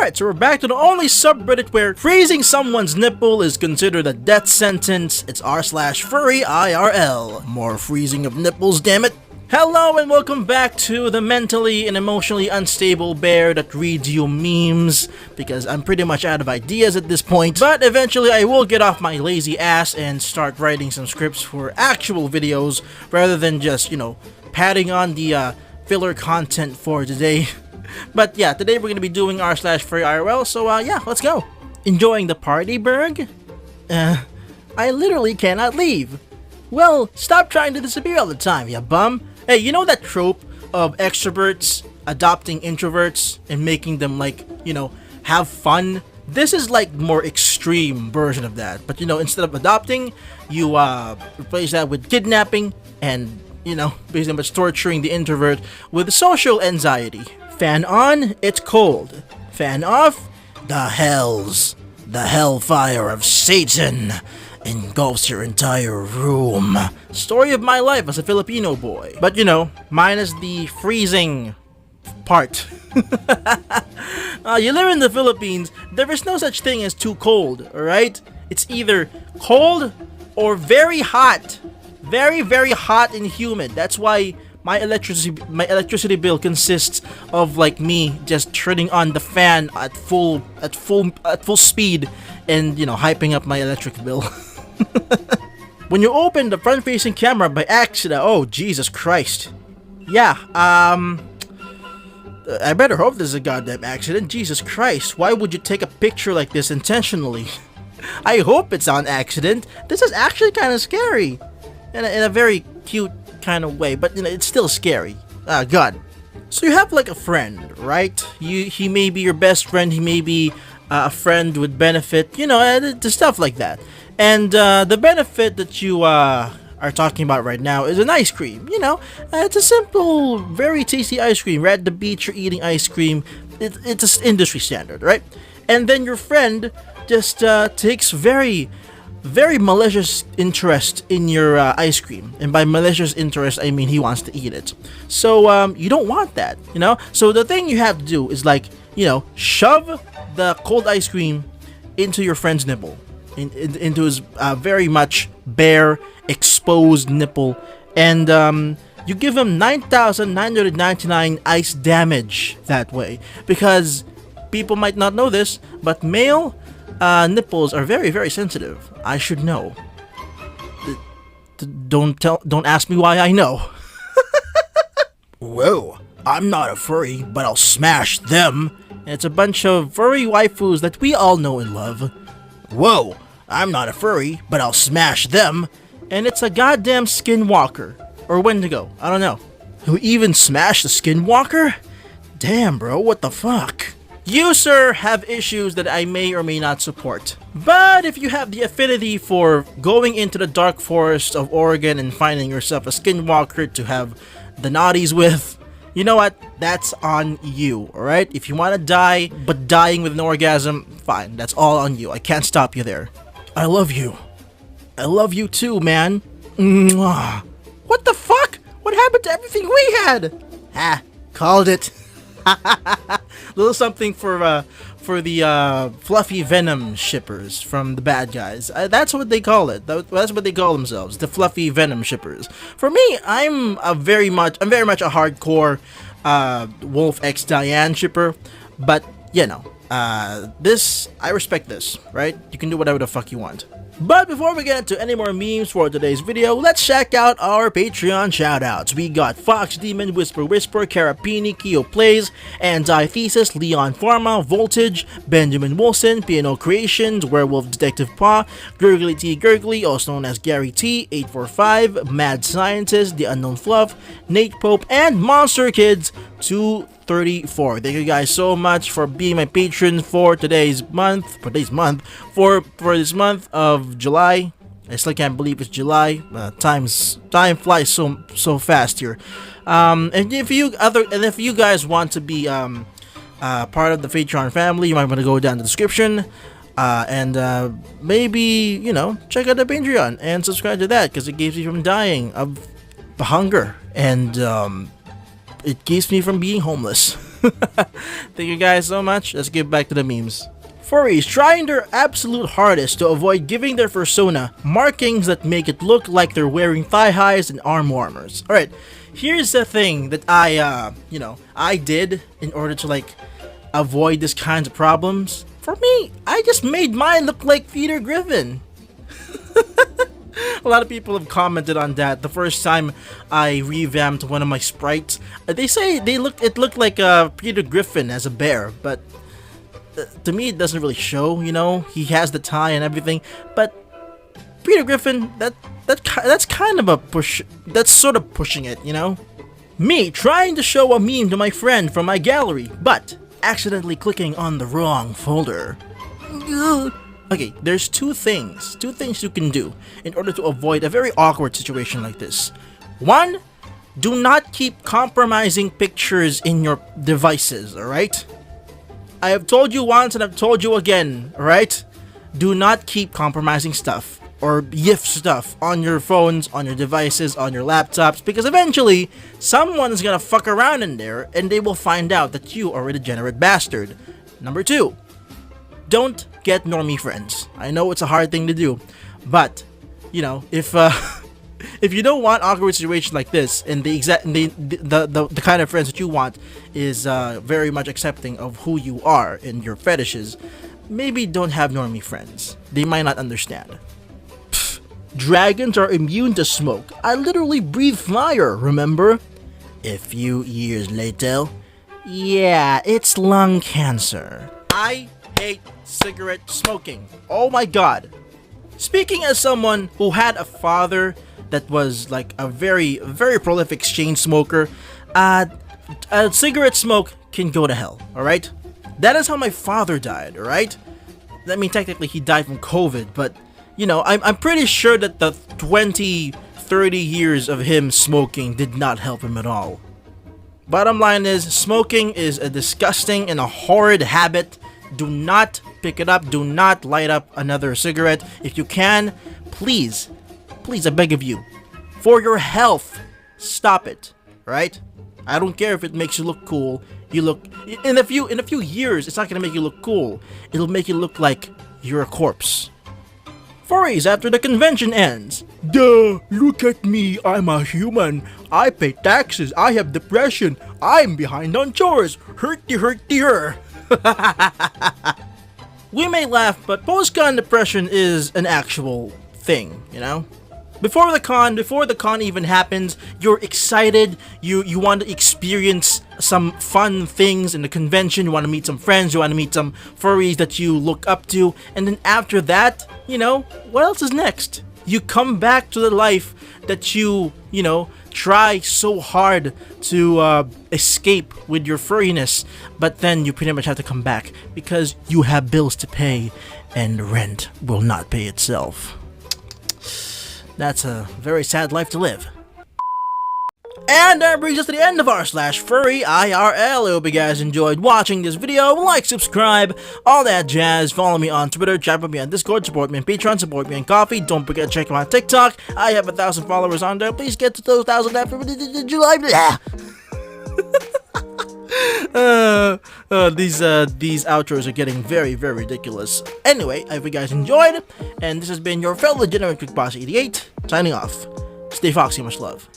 Alright, so we're back to the only subreddit where freezing someone's nipple is considered a death sentence. It's r/furry IRL. More freezing of nipples, damn it. Hello and welcome back to the mentally and emotionally unstable bear that reads you memes, because I'm pretty much out of ideas at this point. But eventually I will get off my lazy ass and start writing some scripts for actual videos rather than just, padding on the filler content for today. But yeah, today we're going to be doing r/furry IRL, so yeah, let's go. Enjoying the party, Berg? I literally cannot leave. Well, stop trying to disappear all the time, ya bum. Hey, you know that trope of extroverts adopting introverts and making them have fun? This is like more extreme version of that. But instead of adopting, you replace that with kidnapping and, basically much torturing the introvert with social anxiety. Fan on, it's cold. Fan off, the hellfire of Satan engulfs your entire room. Story of my life as a Filipino boy. But minus the freezing part. You live in the Philippines, there is no such thing as too cold, alright? It's either cold or very hot. Very, very hot and humid. That's why my electricity bill consists of me just turning on the fan at full speed and hyping up my electric bill. When you open the front-facing camera by accident, oh Jesus Christ. Yeah, I better hope this is a goddamn accident. Jesus Christ, why would you take a picture like this intentionally? I hope it's on accident. This is actually kind of scary. In a very cute kind of way, but it's still scary. God. So you have a friend, right? He may be your best friend, he may be a friend with benefit, the stuff like that. And the benefit that you are talking about right now is an ice cream. It's a simple, very tasty ice cream. Right at the beach, you're eating ice cream. It's an industry standard, right? And then your friend just takes very malicious interest in your ice cream. And by malicious interest, I mean he wants to eat it. So, you don't want that, So the thing you have to do is shove the cold ice cream into your friend's nipple. Into his very much bare, exposed nipple. And, you give him 9,999 ice damage that way. Because people might not know this, but male nipples are very, very sensitive. I should know. Don't ask me why I know. Whoa, I'm not a furry, but I'll smash them. And it's a bunch of furry waifus that we all know and love. Whoa, I'm not a furry, but I'll smash them. And it's a goddamn Skinwalker. Or Wendigo, I don't know. Who even smashed the Skinwalker? Damn, bro, what the fuck? You, sir, have issues that I may or may not support. But if you have the affinity for going into the dark forest of Oregon and finding yourself a Skinwalker to have the naughties with, you know what? That's on you, alright? If you want to die, but dying with an orgasm, fine. That's all on you. I can't stop you there. I love you. I love you too, man. Mwah. What the fuck? What happened to everything we had? Called it. Little something for the fluffy Venom shippers from the bad guys. That's what they call it. That's what they call themselves, the fluffy Venom shippers. For me, I'm very much a hardcore Wolf X Diane shipper, but this I respect this, right? You can do whatever the fuck you want. But before we get into any more memes for today's video, let's check out our Patreon shoutouts. We got Fox Demon, Whisper, Carapini, Keo Plays, Antithesis, Leon Pharma, Voltage, Benjamin Wilson, Piano Creations, Werewolf Detective Paw, Gurgly T Gurgly, also known as Gary T, 845, Mad Scientist, The Unknown Fluff, Nate Pope, and Monster Kids 234. Thank you guys so much for being my patrons for this month of July. I still can't believe it's July. Time flies so fast here. And if you guys want to be part of the Patreon family, you might want to go down in the description and maybe check out the Patreon and subscribe to that, because it keeps me from dying of hunger and it keeps me from being homeless. Thank you guys so much. Let's get back to the memes. Furries trying their absolute hardest to avoid giving their persona markings that make it look like they're wearing thigh highs and arm warmers. Alright, here's the thing that I did in order to like avoid this kinds of problems. For me, I just made mine look like Peter Griffin. A lot of people have commented on that. The first time I revamped one of my sprites, they say it looked like Peter Griffin as a bear, but to me it doesn't really show. He has the tie and everything, but Peter Griffin, that's kind of a push. That's sort of pushing it. Me trying to show a meme to my friend from my gallery, but accidentally clicking on the wrong folder. Okay, there's two things you can do in order to avoid a very awkward situation like this. One, do not keep compromising pictures in your devices, alright? I have told you once and I've told you again, alright? Do not keep compromising stuff or GIF stuff on your phones, on your devices, on your laptops, because eventually someone's gonna fuck around in there and they will find out that you are a degenerate bastard. Number two, don't get normie friends. I know it's a hard thing to do, but if if you don't want awkward situations like this, and the kind of friends that you want is very much accepting of who you are and your fetishes, maybe don't have normie friends. They might not understand. Pfft, dragons are immune to smoke. I literally breathe fire, remember? A few years later, yeah, it's lung cancer. I hate cigarette smoking. Oh my god. Speaking as someone who had a father that was like a very, very prolific chain smoker, cigarette smoke can go to hell, alright? That is how my father died, alright? I mean, technically he died from COVID, but, I'm pretty sure that the 20, 30 years of him smoking did not help him at all. Bottom line is, smoking is a disgusting and a horrid habit. Do not pick it up. Do not light up another cigarette. If you can, please, I beg of you, for your health, stop it, right? I don't care if it makes you look cool. In a few years, it's not gonna make you look cool. It'll make you look like you're a corpse. Furries after the convention ends. Duh, look at me, I'm a human. I pay taxes, I have depression, I'm behind on chores. Hurty. We may laugh, but Postcon depression is an actual thing, Before the con even happens, you're excited, you want to experience some fun things in the convention, you want to meet some friends, you want to meet some furries that you look up to, and then after that, what else is next? You come back to the life that you try so hard to escape with your furriness, but then you pretty much have to come back because you have bills to pay and rent will not pay itself. That's a very sad life to live. And that brings us to the end of our /Furry IRL. I hope you guys enjoyed watching this video. Like, subscribe, all that jazz. Follow me on Twitter, chat with me on Discord, support me on Patreon, support me on Coffee. Don't forget to check out my TikTok. I have 1,000 followers on there. Please get to those 1,000 after July. These outros are getting very, very ridiculous. Anyway, I hope you guys enjoyed, and this has been your fellow Degenerate Quick Boss 88, signing off. Stay foxy, much love.